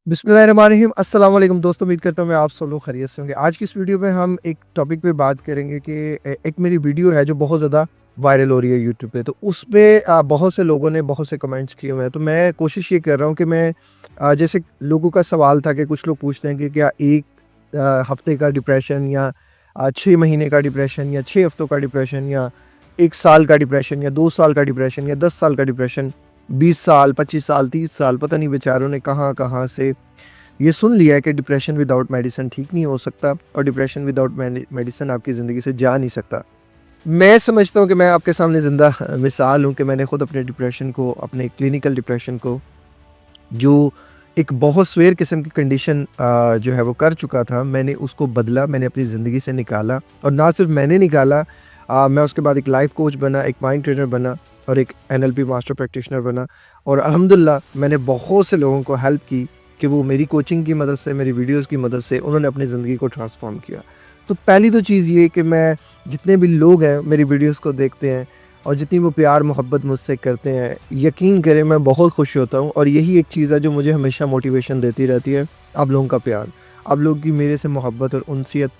बिस्मिल्लाहिर्रहमानिर्रहीम। अस्सलाम वालेकुम दोस्तों, उम्मीद करता हूँ मैं आप सब लोग खैरियत से होंगे। आज की इस वीडियो में हम एक टॉपिक पे बात करेंगे कि एक मेरी वीडियो है जो बहुत ज़्यादा वायरल हो रही है यूट्यूब पे। तो उसपे बहुत से लोगों ने बहुत से कमेंट्स किए हुए हैं। तो मैं कोशिश ये कर रहा हूँ कि मैं जैसे लोगों का सवाल था कि कुछ लोग पूछते हैं कि क्या एक हफ़्ते का डिप्रेशन या 6 महीने का डिप्रेशन या 6 हफ़्तों का डिप्रेशन या 1 साल का डिप्रेशन या 2 साल का डिप्रेशन या 10 साल का डिप्रेशन, 20 साल, 25 साल, 30 साल, पता नहीं बेचारों ने कहाँ-कहाँ से ये सुन लिया है कि डिप्रेशन विदाउट मेडिसिन ठीक नहीं हो सकता और डिप्रेशन विदाउट मेडिसिन आपकी ज़िंदगी से जा नहीं सकता। मैं समझता हूँ कि मैं आपके सामने ज़िंदा मिसाल हूँ कि मैंने खुद अपने डिप्रेशन को, अपने क्लिनिकल डिप्रेशन को, जो एक बहुत स्वेयर किस्म की कंडीशन जो है वो कर चुका था, मैंने उसको बदला, मैंने अपनी ज़िंदगी से निकाला। और ना सिर्फ मैंने निकाला, मैं उसके बाद एक लाइफ कोच बना, एक माइंड ट्रेनर बना और एक एनएलपी मास्टर प्रैक्टिशनर बना। और अल्हम्दुलिल्लाह मैंने बहुत से लोगों को हेल्प की कि वो मेरी कोचिंग की मदद से, मेरी वीडियोज़ की मदद से उन्होंने अपनी ज़िंदगी को ट्रांसफ़ॉर्म किया। तो पहली तो चीज़ ये कि मैं, जितने भी लोग हैं मेरी वीडियोज़ को देखते हैं और जितनी वो प्यार मोहब्बत मुझसे करते हैं, यकीन करें मैं बहुत खुश होता हूँ। और यही एक चीज़ है जो मुझे हमेशा मोटिवेशन देती रहती है, आप लोगों का प्यार, आप लोगों की मेरे से मोहब्बत और उनसियत,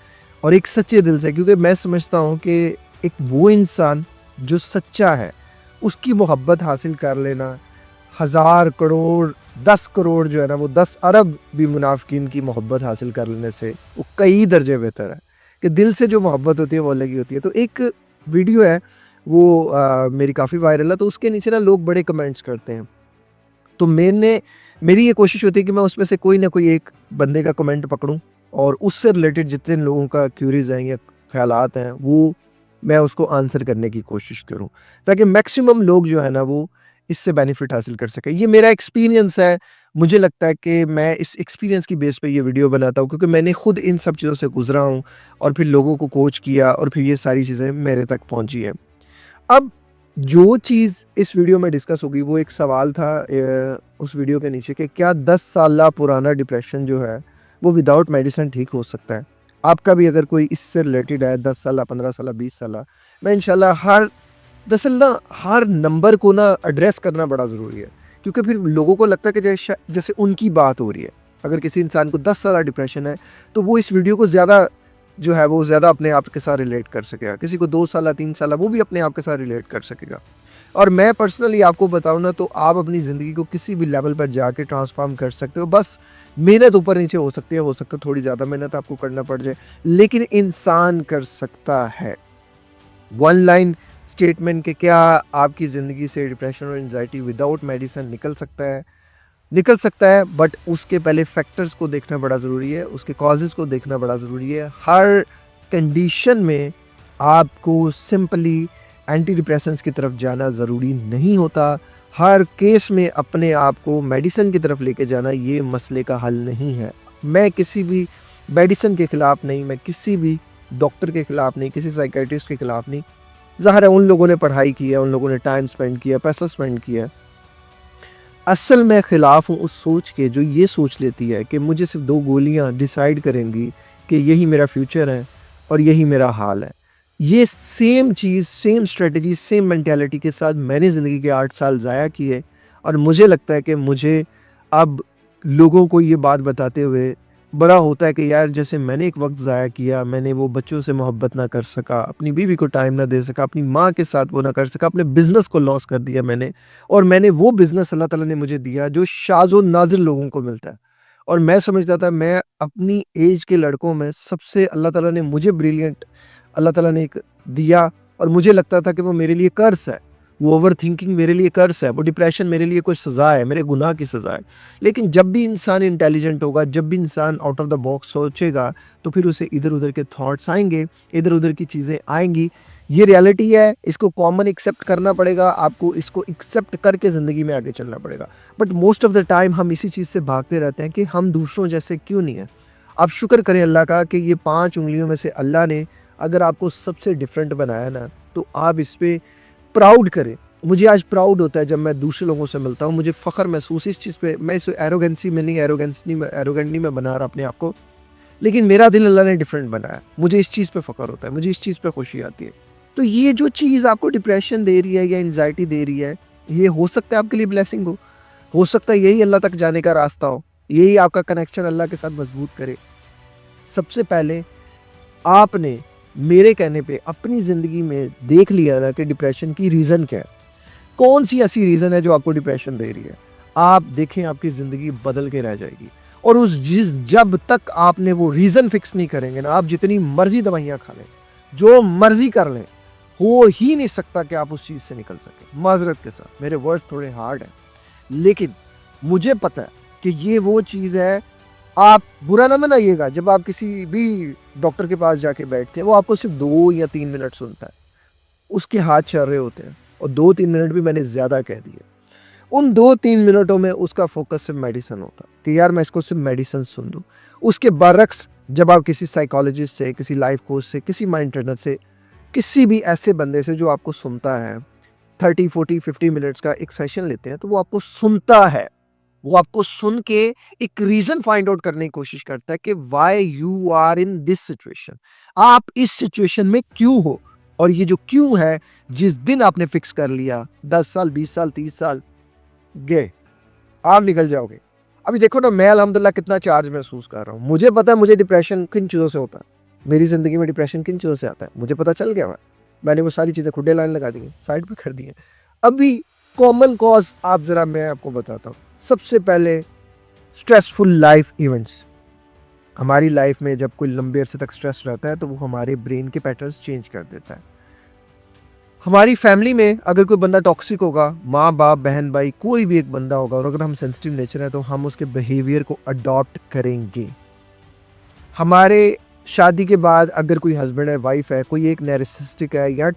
और एक सच्चे दिल से। क्योंकि मैं समझता हूँ कि एक वो इंसान जो सच्चा है, उसकी मोहब्बत हासिल कर लेना, हज़ार करोड़, 10 करोड़ जो है ना, वो 10 अरब भी मुनाफ़िकीन की मोहब्बत हासिल कर लेने से वो कई दर्जे बेहतर है। कि दिल से जो मोहब्बत होती है वो अलग ही होती है। तो एक वीडियो है वो मेरी काफ़ी वायरल है, तो उसके नीचे ना लोग बड़े कमेंट्स करते हैं। तो मेरी ये कोशिश होती है कि मैं उसमें से कोई ना कोई एक बंदे का कमेंट पकड़ूँ और उससे रिलेटेड जितने लोगों का क्यूरीज़ हैं या ख़यालात हैं, वो मैं उसको आंसर करने की कोशिश करूँ, ताकि मैक्सिमम लोग जो है ना वो इससे बेनिफिट हासिल कर सकें। ये मेरा एक्सपीरियंस है, मुझे लगता है कि मैं इस एक्सपीरियंस की बेस पे ये वीडियो बनाता हूँ, क्योंकि मैंने खुद इन सब चीज़ों से गुज़रा हूँ और फिर लोगों को कोच किया और फिर ये सारी चीज़ें मेरे तक पहुँची हैं। अब जो चीज़ इस वीडियो में डिस्कस होगी वो एक सवाल था उस वीडियो के नीचे कि क्या 10 साल पुराना डिप्रेशन जो है वो विदाउट मेडिसिन ठीक हो सकता है? आपका भी अगर कोई इससे रिलेटेड है, 10 साल, 15 साल, 20 साल, मैं इंशाल्लाह हर दरअसल ना हर नंबर को ना एड्रेस करना बड़ा ज़रूरी है। क्योंकि फिर लोगों को लगता है कि जैसे उनकी बात हो रही है। अगर किसी इंसान को 10 साल डिप्रेशन है, तो वो इस वीडियो को ज़्यादा जो है वो ज़्यादा अपने आप के साथ रिलेट कर सकेगा। किसी को 2 साल, 3 साल, वो भी अपने आप के साथ रिलेट कर सकेगा। और मैं पर्सनली आपको बताऊँ ना, तो आप अपनी ज़िंदगी को किसी भी लेवल पर जाके ट्रांसफ़ॉर्म कर सकते हो। बस मेहनत ऊपर-नीचे हो सकती है, हो सकता है थोड़ी ज़्यादा मेहनत आपको करना पड़ जाए, लेकिन इंसान कर सकता है। वन लाइन स्टेटमेंट कि क्या आपकी ज़िंदगी से डिप्रेशन और एंग्ज़ायटी विदाउट मेडिसिन निकल सकता है? निकल सकता है, बट उसके पहले फैक्टर्स को देखना बड़ा ज़रूरी है, उसके कॉजेज़ को देखना बड़ा ज़रूरी है। हर कंडीशन में आपको सिंपली एंटी डिप्रेसेंट्स की तरफ जाना ज़रूरी नहीं होता। हर केस में अपने आप को मेडिसिन की तरफ लेके जाना ये मसले का हल नहीं है। मैं किसी भी मेडिसिन के खिलाफ नहीं, मैं किसी भी डॉक्टर के खिलाफ नहीं, किसी साइकियाट्रिस्ट के खिलाफ नहीं। ज़ाहिर है उन लोगों ने पढ़ाई की है, उन लोगों ने टाइम स्पेंड किया, पैसा स्पेंड किया है। असल मैं ख़िलाफ़ हूँ उस सोच के जो ये सोच लेती है कि मुझे सिर्फ़ 2 गोलियाँ डिसाइड करेंगी कि यही मेरा फ्यूचर है और यही मेरा हाल है। ये सेम चीज़, सेम स्ट्रैटेजी, सेम मेंटालिटी के साथ मैंने ज़िंदगी के 8 साल ज़ाया किए और मुझे लगता है कि मुझे अब लोगों को ये बात बताते हुए बड़ा होता है कि यार, जैसे मैंने एक वक़्त ज़ाया किया, मैंने वो बच्चों से मोहब्बत ना कर सका, अपनी बीवी को टाइम ना दे सका, अपनी माँ के साथ वो ना कर सका, अपने बिज़नेस को लॉस कर दिया मैंने। और मैंने वो बिज़नेस अल्लाह ताला ने मुझे दिया जो शाज़ व नाज़िर लोगों को मिलता है। और मैं समझता था मैं अपनी ऐज के लड़कों में सबसे, अल्लाह ताला ने मुझे ब्रिलियंट अल्लाह ताला ने एक दिया और मुझे लगता था कि वो मेरे लिए कर्स है। वो ओवरथिंकिंग मेरे लिए कर्स है, वो डिप्रेशन मेरे लिए कोई सज़ा है, मेरे गुनाह की सज़ा है। लेकिन जब भी इंसान इंटेलिजेंट होगा, जब भी इंसान आउट ऑफ द बॉक्स सोचेगा, तो फिर उसे इधर-उधर के थॉट्स आएँगे, इधर-उधर की चीज़ें आएँगी। ये रियलिटी है, इसको कॉमन एक्सेप्ट करना पड़ेगा, आपको इसको एक्सेप्ट करके ज़िंदगी में आगे चलना पड़ेगा। But most of the time हम इसी चीज़ से भागते रहते हैं कि हम दूसरों जैसे क्यों नहीं हैं। आप शुक्र करें अल्लाह का कि ये 5 उँगलियों में से अल्लाह ने अगर आपको सबसे डिफरेंट बनाया ना, तो आप इस पे प्राउड करें। मुझे आज प्राउड होता है जब मैं दूसरे लोगों से मिलता हूँ, मुझे फ़ख्र महसूस इस चीज़ पे, मैं इस एरोगेंसी में नहीं, एरोगेंट नहीं मैं बना रहा अपने आप को। लेकिन मेरा दिल अल्लाह ने डिफरेंट बनाया। मुझे इस चीज़ पे फ़ख्र होता है, मुझे इस चीज़ पे खुशी आती है। तो ये जो चीज़ आपको डिप्रेशन दे रही है या एंग्ज़ायटी दे रही है, ये हो सकता है आपके लिए ब्लेसिंग हो सकता है यही अल्लाह तक जाने का रास्ता हो। यही आपका कनेक्शन अल्लाह के साथ मजबूत करे। सबसे पहले आपने मेरे कहने पे अपनी ज़िंदगी में देख लिया ना कि डिप्रेशन की रीज़न क्या है, कौन सी ऐसी रीज़न है जो आपको डिप्रेशन दे रही है। आप देखें आपकी ज़िंदगी बदल के रह जाएगी। और जब तक आपने वो रीज़न फिक्स नहीं करेंगे ना, आप जितनी मर्जी दवाइयाँ खा लें, जो मर्जी कर लें, हो ही नहीं सकता कि आप उस चीज़ से निकल सकें। माजरत के साथ मेरे वर्ड्स थोड़े हार्ड हैं, लेकिन मुझे पता है कि ये वो चीज़ है। आप बुरा ना मनाइएगा, जब आप किसी भी डॉक्टर के पास जाके बैठते हैं, वो आपको सिर्फ 2 या 3 मिनट सुनता है, उसके हाथ चल रहे होते हैं, और 2-3 मिनट भी मैंने ज़्यादा कह दिए। उन 2-3 मिनटों में उसका फोकस सिर्फ मेडिसिन होता कि यार मैं इसको सिर्फ मेडिसिन सुन लूँ। उसके बरक्स जब आप किसी साइकोलॉजिस्ट से, किसी लाइफ कोच से, किसी माइंड ट्रेनर से, किसी भी ऐसे बंदे से जो आपको सुनता है, 30, 40, 50 मिनट्स का एक सेशन लेते हैं, तो वो आपको सुनता है। वो आपको सुन के एक रीज़न फाइंड आउट करने की कोशिश करता है कि why you are in this situation. आप इस सिचुएशन में क्यों हो? और ये जो क्यों है, जिस दिन आपने फिक्स कर लिया, 10 साल, 20 साल, 30 साल गए, आप निकल जाओगे। अभी देखो ना, मैं अल्हम्दुलिल्लाह कितना चार्ज महसूस कर रहा हूँ। मुझे पता है मुझे डिप्रेशन किन चीज़ों से होता है, मेरी ज़िंदगी में डिप्रेशन किन चीज़ों से आता है, मुझे पता चल गया है। मैंने वो सारी चीज़ें खुड्डे लाइन लगा दी हैं, साइड पे कर दी हैं। अभी कॉमन कॉज़ आप ज़रा मैं आपको बताता हूँ। सबसे पहले स्ट्रेसफुल लाइफ इवेंट्स। हमारी लाइफ में जब कोई लंबे अरसे तक स्ट्रेस रहता है, तो वो हमारे ब्रेन के पैटर्न्स चेंज कर देता है। हमारी फैमिली में अगर कोई बंदा टॉक्सिक होगा, माँ बाप, बहन भाई, कोई भी एक बंदा होगा, और अगर हम सेंसिटिव नेचर है, तो हम उसके बिहेवियर को अडॉप्ट करेंगे। हमारे शादी के बाद अगर कोई हस्बैंड है, वाइफ है, कोई एक नैरिसिस्टिक है या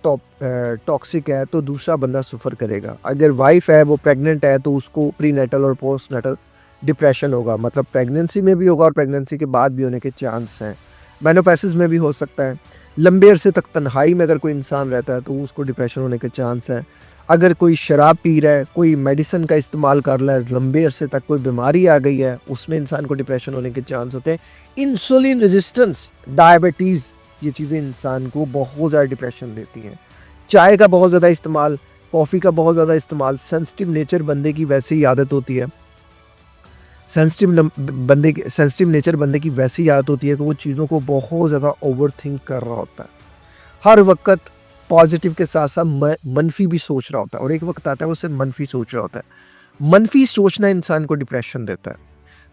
टॉक्सिक है, तो दूसरा बंदा सफ़र करेगा। अगर वाइफ है, वो प्रेग्नेंट है, तो उसको प्रीनेटल और पोस्टनेटल डिप्रेशन होगा, मतलब प्रेगनेंसी में भी होगा और प्रेगनेंसी के बाद भी होने के चांस हैं। मेनोपैसिस में भी हो सकता है। लंबे अरसे तक तन्हाई में अगर कोई इंसान रहता है, तो उसको डिप्रेशन होने के चांस हैं। अगर कोई शराब पी रहा है, कोई मेडिसिन का इस्तेमाल कर रहा है, लंबे अरसे तक कोई बीमारी आ गई है, उसमें इंसान को डिप्रेशन होने के चांस होते हैं। इंसुलिन रेजिस्टेंस, डायबिटीज़, ये चीज़ें इंसान को बहुत ज़्यादा डिप्रेशन देती हैं। चाय का बहुत ज़्यादा इस्तेमाल, कॉफ़ी का बहुत ज़्यादा इस्तेमाल, सेंसिटिव नेचर बंदे की वैसे ही आदत होती है। सेंसिटिव नेचर बंदे की वैसी आदत होती है कि वो चीज़ों को बहुत ज़्यादा ओवर थिंक कर रहा होता है। हर वक्त पॉजिटिव के साथ साथ मनफी भी सोच रहा होता है, और एक वक्त आता है वो सिर्फ मनफी सोच रहा होता है। मनफी सोचना इंसान को डिप्रेशन देता है।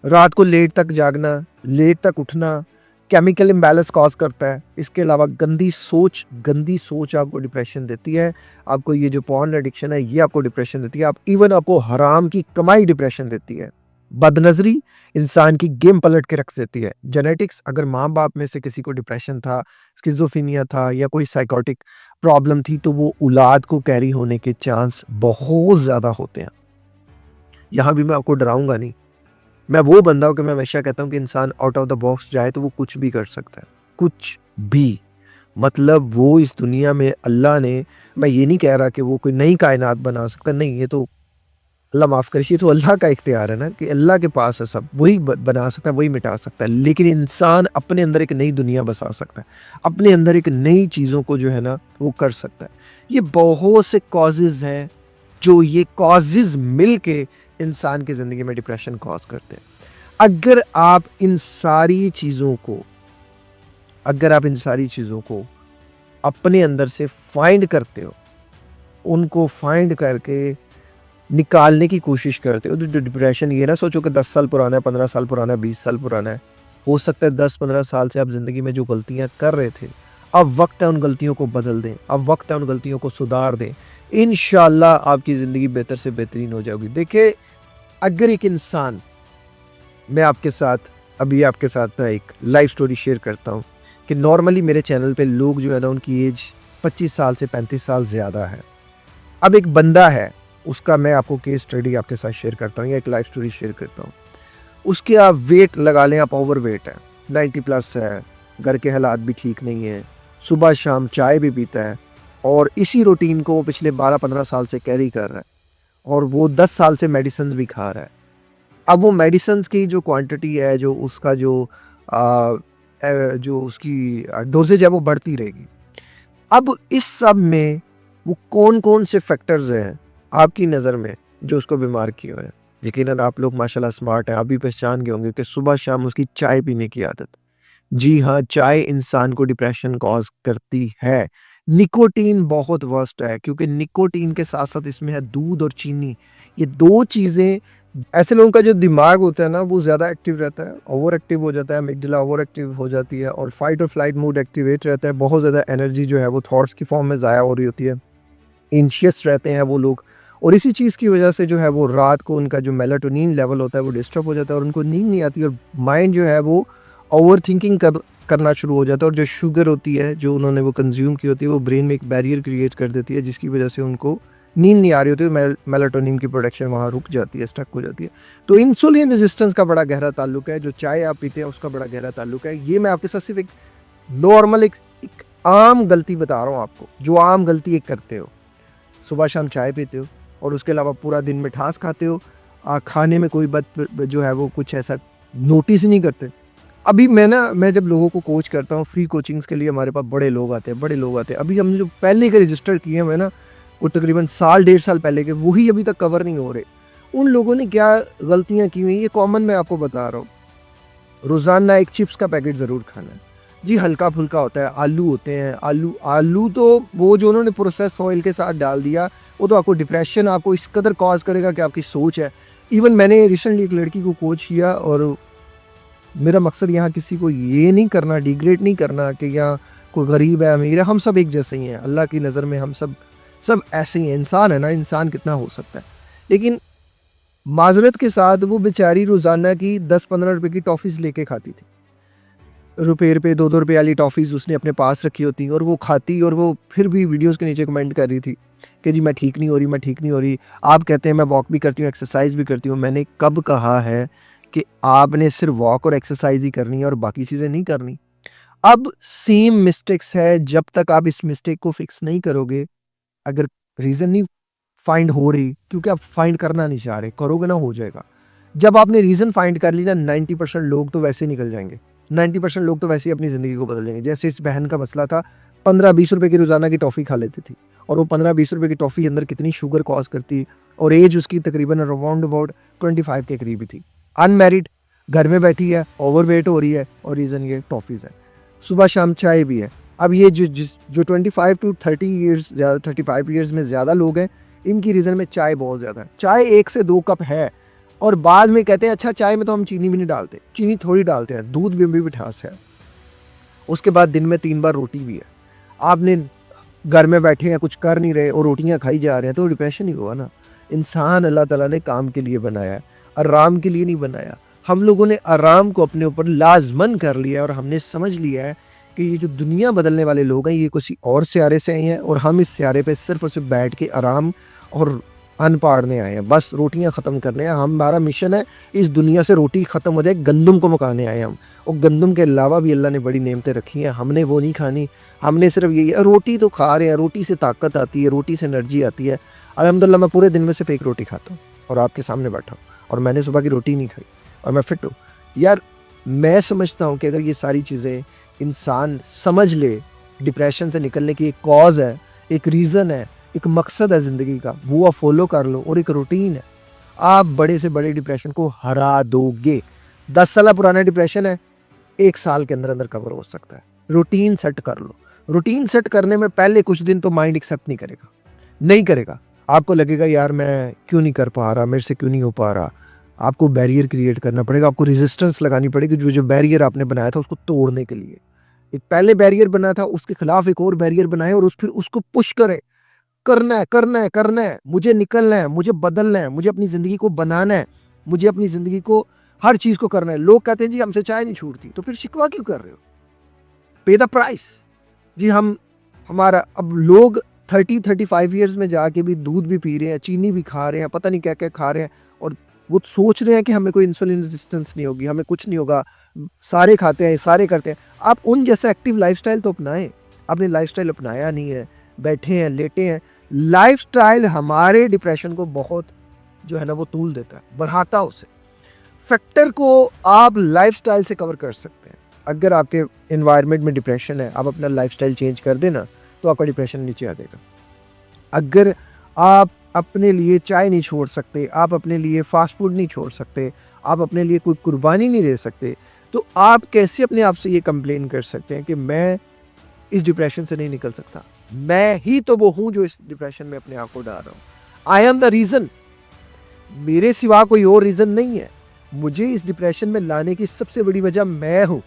रात को लेट तक जागना, लेट तक उठना केमिकल इम्बैलेंस कॉज करता है। इसके अलावा गंदी सोच आपको डिप्रेशन देती है। आपको ये जो पॉर्न एडिक्शन है, ये आपको डिप्रेशन देती है। इवन आपको हराम की कमाई डिप्रेशन देती है। बदनज़री इंसान की गेम पलट के रख देती है। जेनेटिक्स, अगर माँ बाप में से किसी को डिप्रेशन था, स्किज़ोफ्रेनिया था, या कोई साइकोटिक प्रॉब्लम थी, तो वो औलाद को कैरी होने के चांस बहुत ज़्यादा होते हैं। यहाँ भी मैं आपको डराऊंगा नहीं। मैं वो बंदा हूँ कि मैं हमेशा कहता हूँ कि इंसान आउट ऑफ द बॉक्स जाए तो वो कुछ भी कर सकता है, कुछ भी। मतलब वो इस दुनिया में अल्लाह ने, मैं ये नहीं कह रहा कि वो कोई नई कायनात बना सकता, नहीं, ये तो अल्लाह माफ़ करे, ये तो अल्लाह का इख्तियार है ना, कि अल्लाह के पास है सब, वही बना सकता है, वही मिटा सकता है। लेकिन इंसान अपने अंदर एक नई दुनिया बसा सकता है, अपने अंदर एक नई चीज़ों को जो है ना वो कर सकता है। ये बहुत से कॉजेज़ हैं, जो ये कॉजेज़ मिल के इंसान की ज़िंदगी में डिप्रेशन कॉज करते हैं। अगर आप इन सारी चीज़ों को अपने अंदर से फाइंड करते हो, उनको फाइंड करके निकालने की कोशिश करते हो, तो डिप्रेशन, ये ना सोचो कि 10 साल पुराना है, 15 साल पुराना है, 20 साल पुराना है। हो सकता है 10-15 साल से आप ज़िंदगी में जो गलतियाँ कर रहे थे, अब वक्त है उन गलतियों को बदल दें, अब वक्त है उन गलतियों को सुधार दें। इंशाअल्लाह आपकी ज़िंदगी बेहतर से बेहतरीन हो जाएगी। देखिए, अगर एक इंसान, मैं आपके साथ ना एक लाइफ स्टोरी शेयर करता हूँ कि नॉर्मली मेरे चैनल पे लोग जो है ना, उनकी एज 25 साल से 35 साल ज़्यादा है। अब एक बंदा है, उसका मैं आपको केस स्टडी आपके साथ शेयर करता हूँ, या एक लाइफ स्टोरी शेयर करता हूँ। उसके आप वेट लगा लें, आप ओवर वेट है, 90 प्लस है, घर के हालात भी ठीक नहीं है, सुबह शाम चाय भी पीता है, और इसी रूटीन को वो पिछले 12-15 साल से कैरी कर रहा है, और वो 10 साल से मेडिसिन भी खा रहा है। अब वो मेडिसिन की जो क्वांटिटी है, जो उसका जो उसकी डोजेज है, वो बढ़ती रहेगी। अब इस सब में वो कौन-कौन से फैक्टर्स हैं आपकी नज़र में जो उसको बीमार किए हुए हैं? यकीनन आप लोग माशाल्लाह स्मार्ट हैं, आप भी पहचान गए होंगे कि सुबह शाम उसकी चाय पीने की आदत। जी हाँ, चाय इंसान को डिप्रेशन कॉज़ करती है। निकोटीन बहुत वर्स्ट है क्योंकि निकोटीन के साथ-साथ इसमें है दूध और चीनी। ये 2 चीज़ें ऐसे लोगों का जो दिमाग होता है ना वो ज़्यादा एक्टिव रहता है, ओवर एक्टिव हो जाता है, अमिगडाला ओवर एक्टिव हो जाती है और फाइट और फ्लाइट मोड एक्टिवेट रहता है। बहुत ज़्यादा एनर्जी जो है वो थॉट्स की फॉर्म में ज़ाया हो रही होती है। एंशियस रहते हैं वो लोग और इसी चीज़ की वजह से जो है वो रात को उनका जो मेलाटोनिन लेवल होता है वो डिस्टर्ब हो जाता है और उनको नींद नहीं आती और माइंड जो है वो ओवरथिंकिंग करना शुरू हो जाता है और जो शुगर होती है जो उन्होंने वो कंज्यूम की होती है वो ब्रेन में एक बैरियर क्रिएट कर देती है जिसकी वजह से उनको नींद नहीं आ रही होती है, मेलाटोनिन की प्रोडक्शन वहाँ रुक जाती है, स्टक हो जाती है। तो इंसुलिन रेजिस्टेंस का बड़ा गहरा ताल्लुक है, जो चाय आप पीते हैं उसका बड़ा गहरा ताल्लुक है। ये मैं आपके साथ सिर्फ एक नॉर्मल एक आम गलती बता रहा हूँ आपको, जो आम गलती एक करते हो। सुबह शाम चाय पीते हो और उसके अलावा पूरा दिन मिठास खाते हो, खाने में कोई जो है वो कुछ ऐसा नोटिस ही नहीं करते। अभी मैं जब लोगों को कोच करता हूँ फ्री कोचिंग्स के लिए, हमारे पास बड़े लोग आते हैं। अभी हम जो पहले के रजिस्टर किए हुए ना, वो तकरीबन साल 1.5 साल पहले के, वही अभी तक कवर नहीं हो रहे। उन लोगों ने क्या गलतियाँ की हुई, ये कॉमन मैं आपको बता रहा हूँ। रोज़ाना एक चिप्स का पैकेट ज़रूर खाना है। जी, हल्का-फुल्का होता है, आलू होते हैं, आलू तो वो जो उन्होंने प्रोसेस ऑयल के साथ डाल दिया, वो तो आपको डिप्रेशन आपको इस कदर कॉज़ करेगा कि आपकी सोच है। इवन मैंने रिसेंटली एक लड़की को कोच किया और मेरा मकसद यहाँ किसी को ये नहीं करना, डिग्रेड नहीं करना कि यहाँ कोई गरीब है, अमीर है, हम सब एक जैसे ही हैं। अल्लाह की नज़र में हम सब ऐसे ही हैं। इंसान है ना, इंसान कितना हो सकता है। लेकिन माज़रत के साथ वो बेचारी रोज़ाना की 10-15 रुपए की टॉफ़ीज़ लेके खाती थी। रुपए 2-2 रुपए वाली टॉफ़ीज़ उसने अपने पास रखी होती और वो खाती और वो फिर भी वीडियोज़ के नीचे कमेंट कर रही थी कि जी मैं ठीक नहीं हो रही। आप कहते हैं मैं वॉक भी करती हूँ, एक्सरसाइज़ भी करती हूँ। मैंने कब कहा है कि आपने सिर्फ़ वॉक और एक्सरसाइज़ ही करनी है और बाकी चीज़ें नहीं करनी? अब सेम मिस्टेक्स है, जब तक आप इस मिस्टेक को फ़िक्स नहीं करोगे, अगर रीज़न नहीं फाइंड हो रही क्योंकि आप फाइंड करना नहीं चाह रहे, करोगे ना हो जाएगा। जब आपने रीज़न फाइंड कर ली ना, 90% लोग तो वैसे निकल जाएँगे। 90% लोग तो वैसे ही अपनी ज़िंदगी को बदल जाएँगे। जैसे इस बहन का मसला था, 15-20 रुपए की रोज़ाना की टॉफ़ी खा लेती थी और वो 15-20 रुपए की टॉफ़ी अंदर कितनी शुगर कॉज़ करती और एज उसकी तकरीबन अराउंड अबाउट 25 के करीब ही थी। अनमैरिड, घर में बैठी है, ओवरवेट हो रही है और रीज़न ये टॉफ़ीज़ है। सुबह शाम चाय भी है। अब ये जो 25 टू 30 ईयर्स ज़्यादा 35 ईयर्स में ज़्यादा लोग हैं, इनकी रीज़न में चाय बहुत ज़्यादा है। चाय 1 से 2 कप है और बाद में कहते हैं अच्छा चाय में तो हम चीनी भी नहीं डालते। चीनी थोड़ी डालते हैं, दूध में भी मिठास है। उसके बाद दिन में 3 बार रोटी भी है। आपने घर में बैठे हैं, कुछ कर नहीं रहे और रोटियाँ खाई जा रहे हैं तो डिप्रेशन ही होगा ना। इंसान अल्लाह ताला ने काम के लिए बनाया है, आराम के लिए नहीं बनाया। हम लोगों ने आराम को अपने ऊपर लाज़मन कर लिया है और हमने समझ लिया है कि ये जो दुनिया बदलने वाले लोग हैं ये किसी और सियारे से आए हैं और हम इस सियारे पे सिर्फ़ और सिर्फ़ बैठ के आराम और अन्न पाड़ने आए हैं। बस रोटियाँ ख़त्म करने हैं। हमारा मिशन है इस दुनिया से रोटी ख़त्म हो जाए, गंदम को मुकाने आए हैं हम। और गंदम के अलावा भी अल्लाह ने बड़ी नेमतें रखी हैं, हमने वो नहीं खानी। हमने सिर्फ यही रोटी तो खा रहे हैं, रोटी से ताकत आती है, रोटी से एनर्जी आती है। अल्हम्दुलिल्लाह मैं पूरे दिन में सिर्फ 1 रोटी खाता हूँ और आपके सामने बैठा हूँ और मैंने सुबह की रोटी नहीं खाई और मैं फिट हूँ। यार मैं समझता हूँ कि अगर ये सारी चीज़ें इंसान समझ ले, डिप्रेशन से निकलने की एक कॉज़ है, एक रीज़न है, एक मकसद है ज़िंदगी का, वो आप फॉलो कर लो और एक रूटीन है, आप बड़े से बड़े डिप्रेशन को हरा दोगे। 10 साल पुराना डिप्रेशन है, 1 साल के अंदर अंदर कवर हो सकता है। रूटीन सेट कर लो। रूटीन सेट करने में पहले कुछ दिन तो माइंड एक्सेप्ट नहीं करेगा। आपको लगेगा यार मैं क्यों नहीं कर पा रहा, मेरे से क्यों नहीं हो पा रहा। आपको बैरियर क्रिएट करना पड़ेगा, आपको रेजिस्टेंस लगानी पड़ेगी जो बैरियर आपने बनाया था उसको तोड़ने के लिए। एक पहले बैरियर बना था उसके खिलाफ एक और बैरियर बनाए और फिर उसको पुश करें। करना है, मुझे निकलना है, मुझे बदलना है, मुझे अपनी ज़िंदगी को बनाना है, मुझे अपनी ज़िंदगी को हर चीज़ को करना है। लोग कहते हैं जी हमसे चाय नहीं छूटती, तो फिर शिकवा क्यों कर रहे हो? पे द प्राइस। जी हमारा अब लोग 30-35 ईयर्स में जाके भी दूध भी पी रहे हैं, चीनी भी खा रहे हैं, पता नहीं क्या-क्या खा रहे हैं और वो सोच रहे हैं कि हमें कोई इंसुलिन रेजिस्टेंस नहीं होगी, हमें कुछ नहीं होगा, सारे खाते हैं, सारे करते हैं। आप उन जैसा एक्टिव लाइफ़स्टाइल तो अपनाएँ। आपने लाइफ़स्टाइल अपनाया नहीं है, बैठे हैं, लेटे हैं। लाइफ़स्टाइल हमारे डिप्रेशन को बहुत जो है ना वो तूल देता है, बढ़ाता है उसे। फैक्टर को आप लाइफ़स्टाइल से कवर कर सकते हैं। अगर आपके एनवायरनमेंट में डिप्रेशन है, आप अपना लाइफ़स्टाइल चेंज कर दें ना, तो आपका डिप्रेशन नीचे आ जाएगा। अगर आप अपने लिए चाय नहीं छोड़ सकते, आप अपने लिए फ़ास्ट फूड नहीं छोड़ सकते, आप अपने लिए कोई कुर्बानी नहीं दे सकते, तो आप कैसे अपने आप से ये कंप्लेन कर सकते हैं कि मैं इस डिप्रेशन से नहीं निकल सकता? मैं ही तो वो हूँ जो इस डिप्रेशन में अपने आप को डाल रहा हूँ। आई एम द रीज़न, मेरे सिवा कोई और रीज़न नहीं है। मुझे इस डिप्रेशन में लाने की सबसे बड़ी वजह मैं हूँ।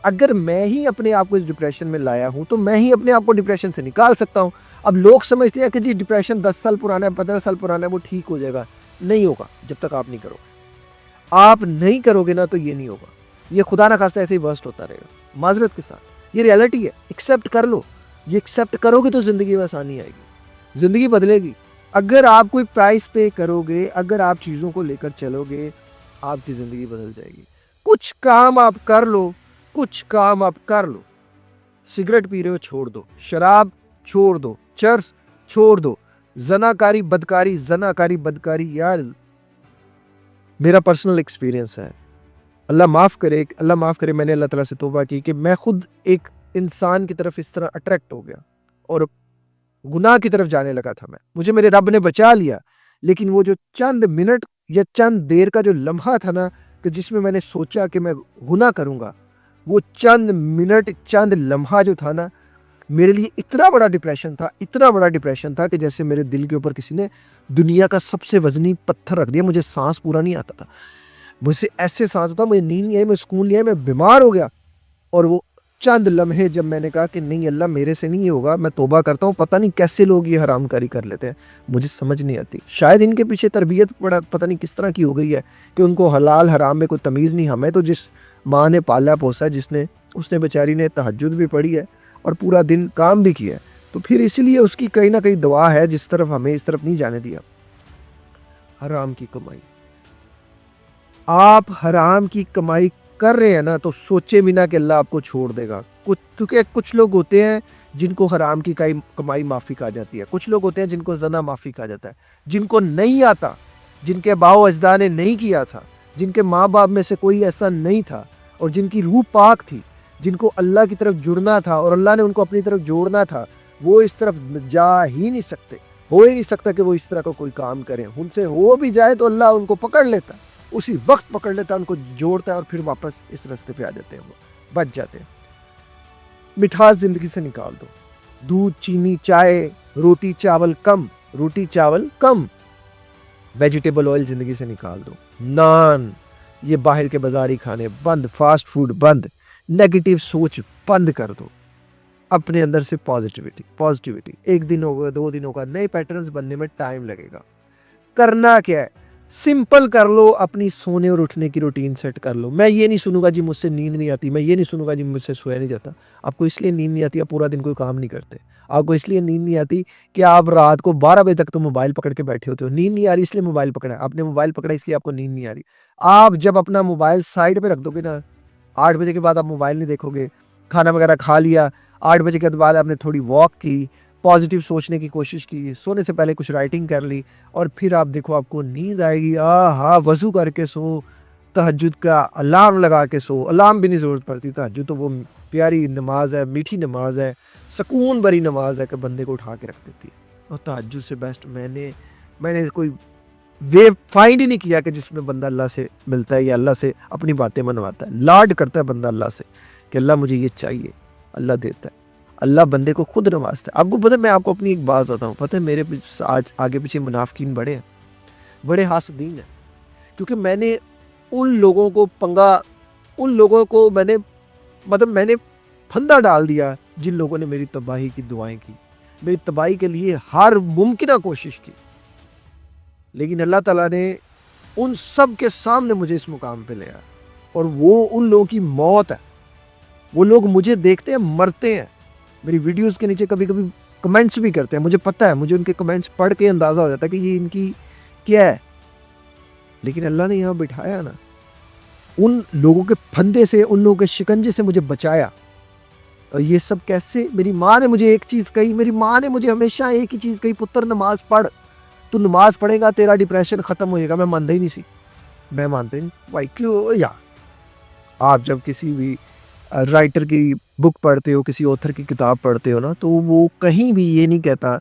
अगर मैं ही अपने आप को इस डिप्रेशन में लाया हूँ, तो मैं ही अपने आप को डिप्रेशन से निकाल सकता हूँ। अब लोग समझते हैं कि जी डिप्रेशन 10 साल पुराना है, 15 साल पुराना है, वो ठीक हो जाएगा। नहीं होगा जब तक आप नहीं करोगे। आप नहीं करोगे ना तो ये नहीं होगा। ये खुदा ना खास्ता ऐसे ही वर्स्ट होता रहेगा। माज़रत के साथ, ये रियलिटी है, एक्सेप्ट कर लो। ये एक्सेप्ट करोगे तो ज़िंदगी में आसानी आएगी, ज़िंदगी बदलेगी। अगर आप कोई प्राइस पे करोगे, अगर आप चीज़ों को लेकर चलोगे, आपकी ज़िंदगी बदल जाएगी। कुछ काम आप कर लो, कुछ काम आप कर लो। सिगरेट पी रहे हो, छोड़ दो। शराब छोड़ दो, चर्स छोड़ दो, ज़नाकारी बदकारी यार मेरा पर्सनल एक्सपीरियंस है। अल्लाह माफ़ करे, मैंने अल्लाह ताला से तौबा की कि मैं खुद एक इंसान की तरफ इस तरह अट्रैक्ट हो गया और गुनाह की तरफ जाने लगा था मैं। मुझे मेरे रब ने बचा लिया, लेकिन वो जो चंद मिनट या चंद देर का जो लम्हा था ना कि जिसमें मैंने सोचा कि मैं गुनाह करूँगा, वो चंद मिनट, चंद लम्हा जो था ना, मेरे लिए इतना बड़ा डिप्रेशन था कि जैसे मेरे दिल के ऊपर किसी ने दुनिया का सबसे वज़नी पत्थर रख दिया। मुझे साँस पूरा नहीं आता था। मुझसे ऐसे साँस होता, मुझे नींद नहीं आई, मैं सुकून नहीं आया, मैं बीमार हो गया। और वो चंद लम्हे जब मैंने कहा कि नहीं अल्लाह मेरे से नहीं ये होगा, मैं तौबा करता हूँ। पता नहीं कैसे लोग ये हरामकारी कर लेते हैं, मुझे समझ नहीं आती। शायद इनके पीछे तरबियत पता नहीं किस तरह की हो गई है कि उनको हलाल हराम में कोई तमीज़ नहीं। हमें तो जिस माँ ने पाला पोसा है, उसने बेचारी ने तहज्जुद भी पढ़ी है और पूरा दिन काम भी किया है, तो फिर इसीलिए उसकी कहीं ना कहीं दुआ है जिस तरफ हमें इस तरफ नहीं जाने दिया। हराम की कमाई, आप हराम की कमाई कर रहे हैं ना तो सोचे बिना कि अल्लाह आपको छोड़ देगा। क्योंकि कुछ लोग होते हैं जिनको हराम की कमाई माफ़ी कहा जाती है, कुछ लोग होते हैं जिनको जना माफ़ी कहा जाता है, जिनको नहीं आता, जिनके बाओ अजदा ने नहीं किया था, जिनके माँ बाप में से कोई ऐसा नहीं था और जिनकी रूह पाक थी, जिनको अल्लाह की तरफ जुड़ना था और अल्लाह ने उनको अपनी तरफ जोड़ना था, वो इस तरफ जा ही नहीं सकते। हो ही नहीं सकता कि वो इस तरह का कोई काम करें। उनसे हो भी जाए तो अल्लाह उनको पकड़ लेता, उसी वक्त पकड़ लेता, उनको जोड़ता है और फिर वापस इस रास्ते पे आ जाते हैं, वो बच जाते हैं। मिठास ज़िंदगी से निकाल दो। दूध, चीनी, चाय, रोटी चावल कम। वेजिटेबल ऑयल ज़िंदगी से निकाल दो। नान, ये बाहर के बाज़ारी खाने बंद, फास्ट फूड बंद, नेगेटिव सोच बंद कर दो। अपने अंदर से पॉजिटिविटी 1 दिन होगा, 2 दिन होगा, नए पैटर्न्स बनने में टाइम लगेगा। करना क्या है, सिंपल कर लो, अपनी सोने और उठने की रूटीन सेट कर लो। मैं ये नहीं सुनूंगा जी मुझसे नींद नहीं आती, मैं ये नहीं सुनूंगा जी मुझसे सोया नहीं जाता। आपको इसलिए नींद नहीं आती, आप पूरा दिन कोई काम नहीं करते। आपको इसलिए नींद नहीं आती कि आप रात को 12 बजे तक तो मोबाइल पकड़ के बैठे होते हो। नींद नहीं आ रही इसलिए मोबाइल पकड़ा, आपने मोबाइल पकड़ा इसलिए आपको नींद नहीं आ रही। आप जब अपना मोबाइल साइड पर रख दोगे ना, 8 बजे के बाद आप मोबाइल नहीं देखोगे, खाना वगैरह खा लिया, 8 बजे के बाद आपने थोड़ी वॉक की, पॉजिटिव सोचने की कोशिश की, सोने से पहले कुछ राइटिंग कर ली और फिर आप देखो आपको नींद आएगी। हाँ, वज़ू करके सो, तहज्जुद का अलार्म लगा के सो। अलार्म भी नहीं ज़रूरत पड़ती, तहज्जुद तो वो प्यारी नमाज है, मीठी नमाज है, सुकून भरी नमाज है कि बंदे को उठा के रख देती है। और तहज्जुद से बेस्ट मैंने कोई वे फाइंड ही नहीं किया कि जिसमें बंदा अल्लाह से मिलता है या अल्लाह से अपनी बातें मनवाता है। लाड करता है बंदा अल्लाह से कि अल्लाह मुझे ये चाहिए, अल्लाह देता है। अल्लाह बंदे को खुद नवाजता है। आपको पता है, मैं आपको अपनी एक बात बताऊँ, पता है मेरे आज आगे पीछे मुनाफिकीन बड़े हैं, बड़े हासदीन हैं, क्योंकि मैंने उन लोगों को मैंने फंदा डाल दिया जिन लोगों ने मेरी तबाही की दुआएं की, मेरी तबाही के लिए हर मुमकिन कोशिश की। लेकिन अल्लाह ताला ने उन सब के सामने मुझे इस मुकाम पे ले आया, और वो उन लोगों की मौत है। वो लोग मुझे देखते हैं, मरते हैं, मेरी वीडियोस के नीचे कभी कभी कमेंट्स भी करते हैं। मुझे पता है, मुझे उनके कमेंट्स पढ़ के अंदाज़ा हो जाता है कि ये इनकी क्या है। लेकिन अल्लाह ने यहाँ बिठाया ना, उन लोगों के फंदे से, उन लोगों के शिकंजे से मुझे बचाया। और ये सब कैसे? मेरी माँ ने मुझे एक चीज़ कही, मेरी माँ ने मुझे हमेशा एक ही चीज़ कही, पुत्र नमाज पढ़, तू नमाज पढ़ेगा तेरा डिप्रेशन ख़त्म हो जाएगा। मैं मानता ही नहीं सी, मैं मानता ही नहीं भाई। क्यों यार, आप जब किसी भी राइटर की बुक पढ़ते हो, किसी ऑथर की किताब पढ़ते हो ना, तो वो कहीं भी ये नहीं कहता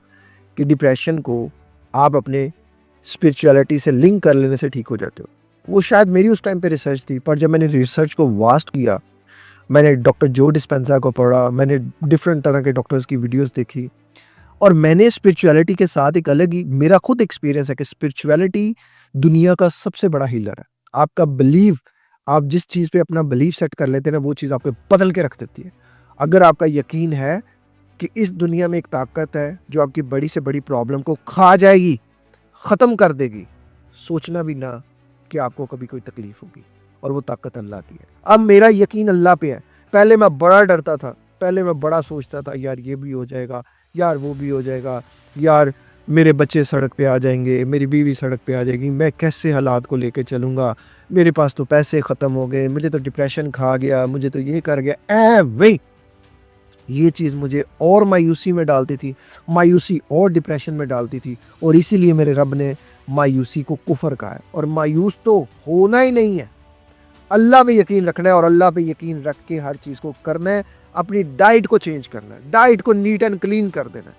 कि डिप्रेशन को आप अपने स्पिरिचुअलिटी से लिंक कर लेने से ठीक हो जाते हो। वो शायद मेरी उस टाइम पे रिसर्च थी, पर जब मैंने रिसर्च को वास्ट किया, मैंने डॉक्टर जो डिस्पेंजा को पढ़ा, मैंने डिफरेंट तरह के डॉक्टर्स की वीडियोस देखी, और मैंने स्पिरिचुअलिटी के साथ एक अलग ही मेरा खुद एक्सपीरियंस है कि स्पिरिचुअलिटी दुनिया का सबसे बड़ा हीलर है। आपका बिलीव, आप जिस चीज़ पे अपना बिलीव सेट कर लेते हैं ना, वो चीज़ आपको बदल के रख देती है। अगर आपका यकीन है कि इस दुनिया में एक ताकत है जो आपकी बड़ी से बड़ी प्रॉब्लम को खा जाएगी, ख़त्म कर देगी, सोचना भी ना कि आपको कभी कोई तकलीफ होगी, और वो ताकत अल्लाह की है। अब मेरा यकीन अल्लाह पे है। पहले मैं बड़ा डरता था, पहले मैं बड़ा सोचता था, यार ये भी हो जाएगा, यार वो भी हो जाएगा, यार मेरे बच्चे सड़क पे आ जाएंगे, मेरी बीवी सड़क पे आ जाएगी, मैं कैसे हालात को लेके चलूँगा, मेरे पास तो पैसे ख़त्म हो गए, मुझे तो डिप्रेशन खा गया, मुझे तो ये कर गया, वही ये चीज़ मुझे और मायूसी में डालती थी, मायूसी और डिप्रेशन में डालती थी, और इसीलिए मेरे रब ने मायूसी को कुफर कहा है। और मायूस तो होना ही नहीं है, अल्लाह पे यकीन रखना है, और अल्लाह पे यकीन रख के हर चीज़ को करना है। अपनी डाइट को चेंज करना है, डाइट को नीट एंड क्लीन कर देना है।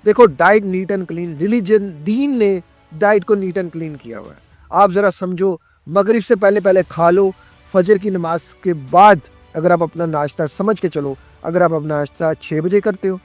देखो, diet neat and clean, religion, दीन ने डाइट को नीट एंड क्लीन किया हुआ है। आप ज़रा समझो, मगरिब से पहले पहले खा लो, फजर की नमाज के बाद अगर आप अपना नाश्ता समझ के चलो, अगर आप अपना नाश्ता 6 बजे करते हो,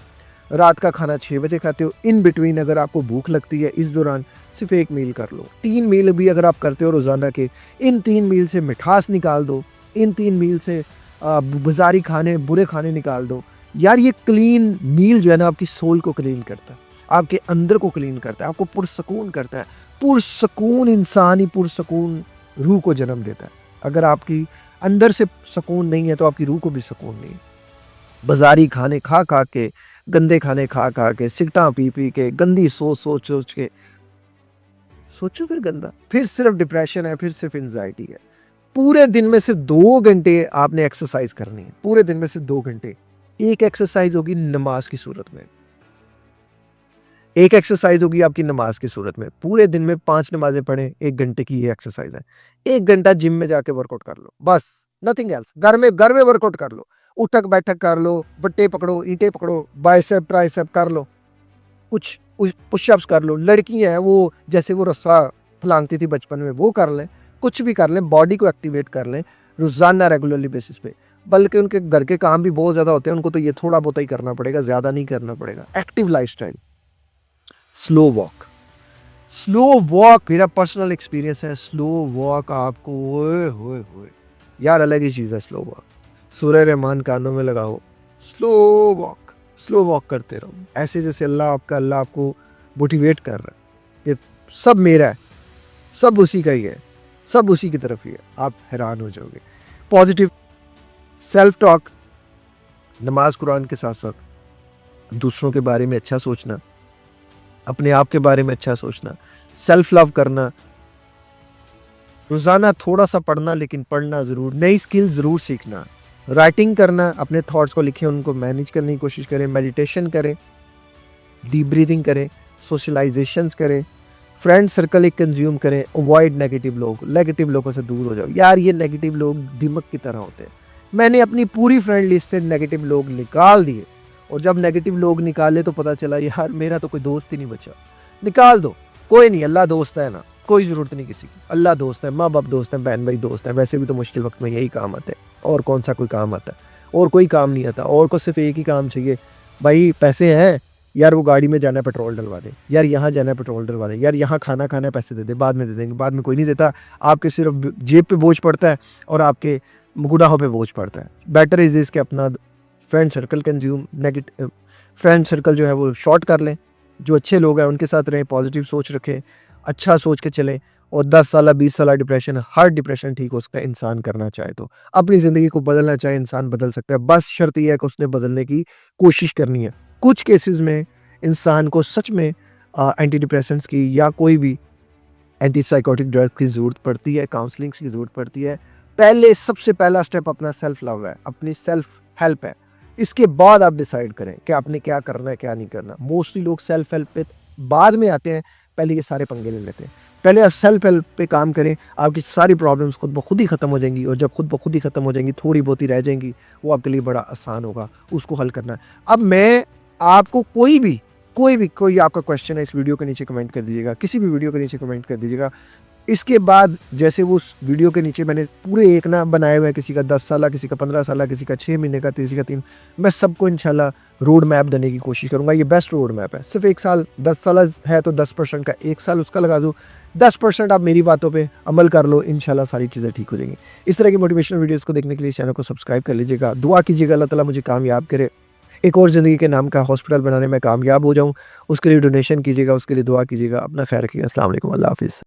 रात का खाना 6 बजे खाते हो, इन बिटवीन अगर आपको भूख लगती है, इस दौरान सिर्फ एक मील कर लो। 3 मील भी अगर आप करते हो रोज़ाना के, इन 3 मील से मिठास निकाल दो, इन 3 मील से बाज़ारी खाने, बुरे खाने निकाल दो। यार ये क्लीन मील जो है ना, आपकी सोल को क्लीन करता है, आपके अंदर को क्लीन करता है, आपको पुरसकून करता है। पुरसकून इंसान ही पुरसकून रूह को जन्म देता है। अगर आपकी अंदर से सुकून नहीं है तो आपकी रूह को भी सुकून नहीं है। बाज़ारी खाने खा खा के, गंदे खाने खा खा के, सिगरेटां पी पी के, गंदी सोच के, सोचो फिर गंदा, फिर सिर्फ डिप्रेशन है, फिर सिर्फ एंजाइटी है। पूरे दिन में सिर्फ 2 घंटे आपने एक्सरसाइज करनी है, पूरे दिन में सिर्फ 2 घंटे। एक एक्सरसाइज होगी नमाज की सूरत में, एक एक्सरसाइज होगी आपकी नमाज की सूरत में। पूरे दिन में 5 नमाजें पढ़ें, 1 घंटे की ये एक्सरसाइज है। 1 घंटा जिम में जाके वर्कआउट कर लो, बस, नथिंग एल्स। घर में वर्कआउट कर लो, उठक बैठक कर लो, बट्टे पकड़ो, ईंटें पकड़ो, बाइसेप ट्राइसेप कर लो, कुछ पुशअप्स कर लो। लड़की हैं वो जैसे वो रस्सा फलांगती थी बचपन में, वो कर लें, कुछ भी कर लें, बॉडी को एक्टिवेट कर लें रोज़ाना रेगुलरली बेसिस पे। बल्कि उनके घर के काम भी बहुत ज़्यादा होते हैं, उनको तो ये थोड़ा बहुत ही करना पड़ेगा, ज़्यादा नहीं करना पड़ेगा। Active lifestyle, slow walk, slow walk मेरा पर्सनल एक्सपीरियंस है। स्लो वॉक आपको ओए होए होए यार अलग ही चीज़ है स्लो वॉक। सूरह रहमान कानों में लगाओ, स्लो वॉक करते रहो, ऐसे जैसे अल्लाह आपको मोटिवेट कर रहा है। ये सब मेरा है, सब उसी का ही है, सब उसी की तरफ ही है। आप हैरान हो जाओगे। पॉजिटिव सेल्फ टॉक, नमाज कुरान के साथ साथ दूसरों के बारे में अच्छा सोचना, अपने आप के बारे में अच्छा सोचना, सेल्फ लव करना, रोज़ाना थोड़ा सा पढ़ना, लेकिन पढ़ना ज़रूर, नई स्किल ज़रूर सीखना, राइटिंग करना, अपने थॉट्स को लिखें, उनको मैनेज करने की कोशिश करें, मेडिटेशन करें, डीप ब्रीदिंग करें, सोशलाइजेशंस करें, फ्रेंड सर्कल एक कंज्यूम करें, अवॉइड नेगेटिव लोग, नेगेटिव लोगों से दूर हो जाओ। यार ये नेगेटिव लोग दिमक की तरह होते हैं। मैंने अपनी पूरी फ्रेंड लिस्ट से नेगेटिव लोग निकाल दिए, और जब नेगेटिव लोग निकाले तो पता चला यार मेरा तो कोई दोस्त ही नहीं बचा। निकाल दो, कोई नहीं, अल्लाह दोस्त है ना, कोई ज़रूरत नहीं किसी की, अल्लाह दोस्त है, माँ बाप दोस्त है, बहन भाई दोस्त है। वैसे भी तो मुश्किल वक्त में यही काम आता है, और कौन सा कोई काम आता है, और कोई काम नहीं आता, और को सिर्फ एक ही काम चाहिए, भाई पैसे हैं यार, वो गाड़ी में जाना है पेट्रोल डलवा दे, यार यहाँ जाना है पेट्रोल डलवा दे, यार यहाँ खाना खाना है पैसे दे दे, बाद में दे देंगे, बाद में कोई नहीं देता। आपके सिर्फ जेब पे बोझ पड़ता है और आपके गुनाहों पे बोझ पड़ता है। बेटर इज़ दिस कि अपना friend circle consume, negative friend circle जो है वो शॉर्ट कर लें, जो अच्छे लोग हैं उनके साथ रहें, पॉजिटिव सोच रखें, अच्छा सोच के चलें। और 10 साल 20 साल डिप्रेशन, हर डिप्रेशन ठीक हो सकता है इंसान करना चाहे तो। अपनी ज़िंदगी को बदलना चाहे इंसान बदल सकता है, बस शर्त यह है कि उसने बदलने की कोशिश करनी है। कुछ केसेस में इंसान को सच में एंटी डिप्रेसेंट्स की या कोई भी एंटी साइकोटिक ड्रग्स की ज़रूरत पड़ती है, काउंसलिंग की ज़रूरत पड़ती है। पहले सबसे पहला स्टेप अपना सेल्फ लव है, अपनी सेल्फ हेल्प है। इसके बाद आप डिसाइड करें कि आपने क्या करना है, क्या नहीं करना। मोस्टली लोग सेल्फ हेल्प पे बाद में आते हैं, पहले ये सारे पंगे ले लेते हैं। पहले आप सेल्फ हेल्प पे काम करें, आपकी सारी प्रॉब्लम्स खुद ब खुद ही ख़त्म हो जाएंगी, और जब खुद ब खुद ही ख़त्म हो जाएंगी, थोड़ी बहुत ही रह जाएंगी, वो आपके लिए बड़ा आसान होगा उसको हल करना। अब मैं आपको कोई भी कोई आपका क्वेश्चन है इस वीडियो के नीचे कमेंट कर दीजिएगा, किसी भी वीडियो के नीचे कमेंट कर दीजिएगा। इसके बाद जैसे वो उस वीडियो के नीचे मैंने पूरे एक ना बनाए हुए हैं, किसी का 10 साल, किसी का 15 साल, किसी का 6 महीने का, किसी का 3, मैं सबको इंशाल्लाह रोड मैप देने की कोशिश करूँगा। ये बेस्ट रोड मैप है। सिर्फ 1 साल, 10 साल है तो 10% का 1 साल उसका लगा दो, 10% आप मेरी बातों पे अमल कर लो, इंशाल्लाह सारी चीज़ें ठीक हो जाएंगी। इस तरह की मोटिवेशनल वीडियोज़ को देखने के लिए चैनल को सब्सक्राइब कर लीजिएगा। दुआ कीजिएगा अल्लाह ताला मुझे कामयाब करे, एक और ज़िंदगी के नाम का हॉस्पिटल बनाने में कामयाब हो जाऊँ। उसके लिए डोनेशन कीजिएगा, उसके लिए दुआ कीजिएगा। अपना ख्याल रखिएगा। अस्सलाम वालेकुम, अल्लाह हाफ़िज़।